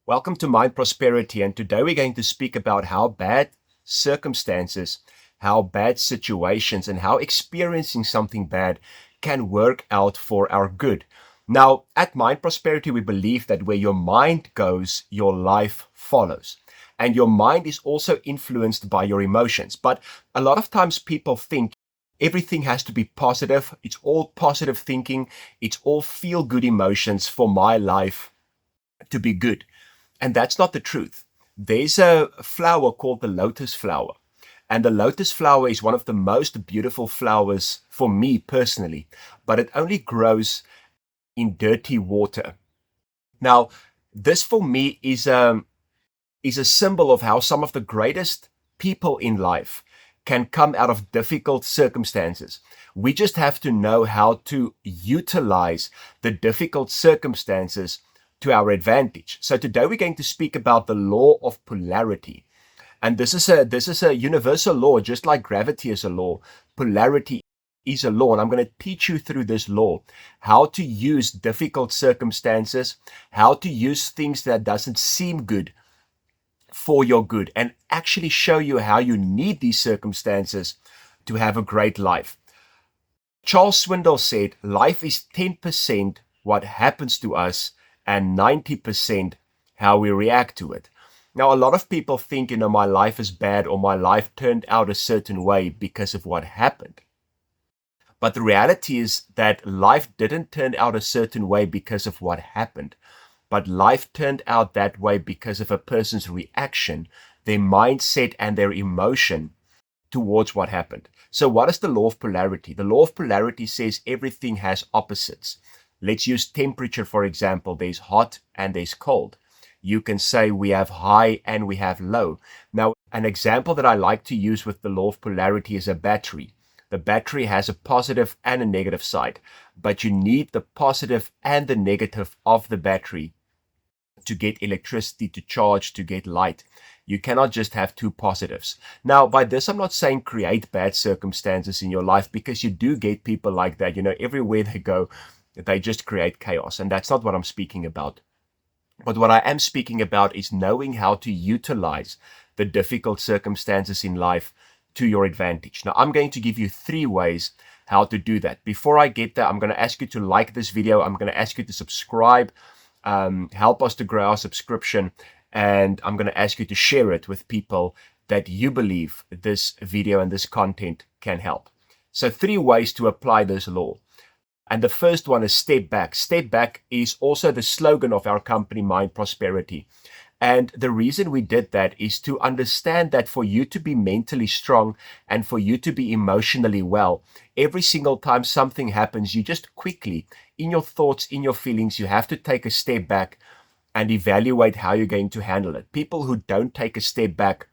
Welcome to Mind Prosperity, and today we're going to speak about how bad circumstances, how bad situations, and how experiencing something bad can work out for our good. Now, at Mind Prosperity, we believe that where your mind goes, your life follows. And your mind is also influenced by your emotions. But a lot of times people think everything has to be positive. It's all positive thinking. It's all feel good emotions for my life to be good. And that's not the truth. There's a flower called the lotus flower. And the lotus flower is one of the most beautiful flowers for me personally, but it only grows in dirty water. Now, this for me is a symbol of how some of the greatest people in life can come out of difficult circumstances. We just have to know how to utilize the difficult circumstances to our advantage. So today we're going to speak about the law of polarity. And this is a universal law, just like gravity is a law. Polarity is a law, and I'm going to teach you through this law how to use difficult circumstances, how to use things that doesn't seem good for your good, and actually show you how you need these circumstances to have a great life. Charles Swindoll said, life is 10% what happens to us and 90% how we react to it. Now, a lot of people think, my life is bad or my life turned out a certain way because of what happened. But the reality is that life didn't turn out a certain way because of what happened. But life turned out that way because of a person's reaction, their mindset, and their emotion towards what happened. So what is the law of polarity? The law of polarity says everything has opposites. Let's use temperature, for example. There's hot and there's cold. You can say we have high and we have low. Now, an example that I like to use with the law of polarity is a battery. The battery has a positive and a negative side, but you need the positive and the negative of the battery to get electricity, to charge, to get light. You cannot just have two positives. Now, by this, I'm not saying create bad circumstances in your life, because you do get people like that. Everywhere they go, they just create chaos. And that's not what I'm speaking about. But what I am speaking about is knowing how to utilize the difficult circumstances in life to your advantage. Now, I'm going to give you 3 ways how to do that. Before I get there, I'm going to ask you to like this video. I'm going to ask you to subscribe, help us to grow our subscription. And I'm going to ask you to share it with people that you believe this video and this content can help. So 3 ways to apply this law. And the first one is step back. Step back is also the slogan of our company, Mind Prosperity. And the reason we did that is to understand that for you to be mentally strong and for you to be emotionally well, every single time something happens, you just quickly, in your thoughts, in your feelings, you have to take a step back and evaluate how you're going to handle it. People who don't take a step back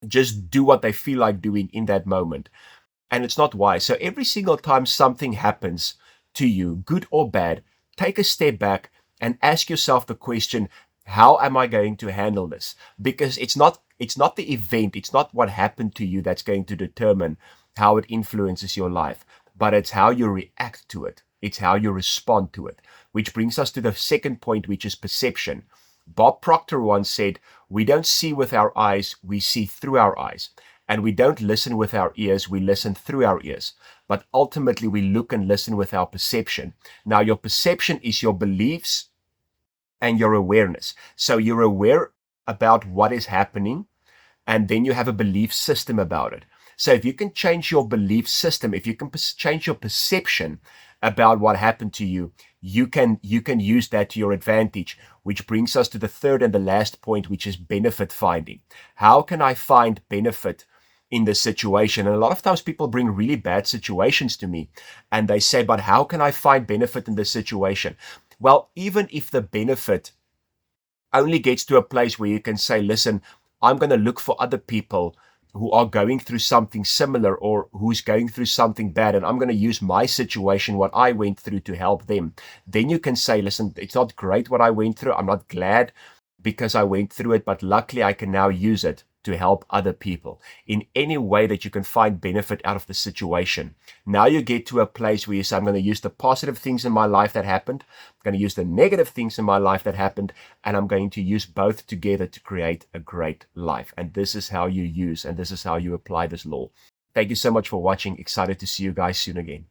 just do what they feel like doing in that moment. And it's not wise. So every single time something happens to you, good or bad, take a step back and ask yourself the question, how am I going to handle this? Because it's not the event, it's not what happened to you that's going to determine how it influences your life, but it's how you react to it. It's how you respond to it, which brings us to the second point, which is perception. Bob Proctor once said, we don't see with our eyes, we see through our eyes. And we don't listen with our ears, we listen through our ears. But ultimately, we look and listen with our perception. Now, your perception is your beliefs and your awareness. So you're aware about what is happening, and then you have a belief system about it. So if you can change your belief system, if you can change your perception about what happened to you, you can use that to your advantage, which brings us to the third and the last point, which is benefit finding. How can I find benefit in this situation? And a lot of times people bring really bad situations to me and they say, but how can I find benefit in this situation? Well, even if the benefit only gets to a place where you can say, listen, I'm going to look for other people who are going through something similar or who's going through something bad, and I'm going to use my situation, what I went through, to help them. Then you can say, listen, it's not great what I went through. I'm not glad because I went through it, but luckily I can now use it to help other people in any way that you can find benefit out of the situation. Now you get to a place where you say, I'm going to use the positive things in my life that happened, I'm going to use the negative things in my life that happened, and I'm going to use both together to create a great life. And this is how you use, and this is how you apply this law. Thank you so much for watching. Excited to see you guys soon again.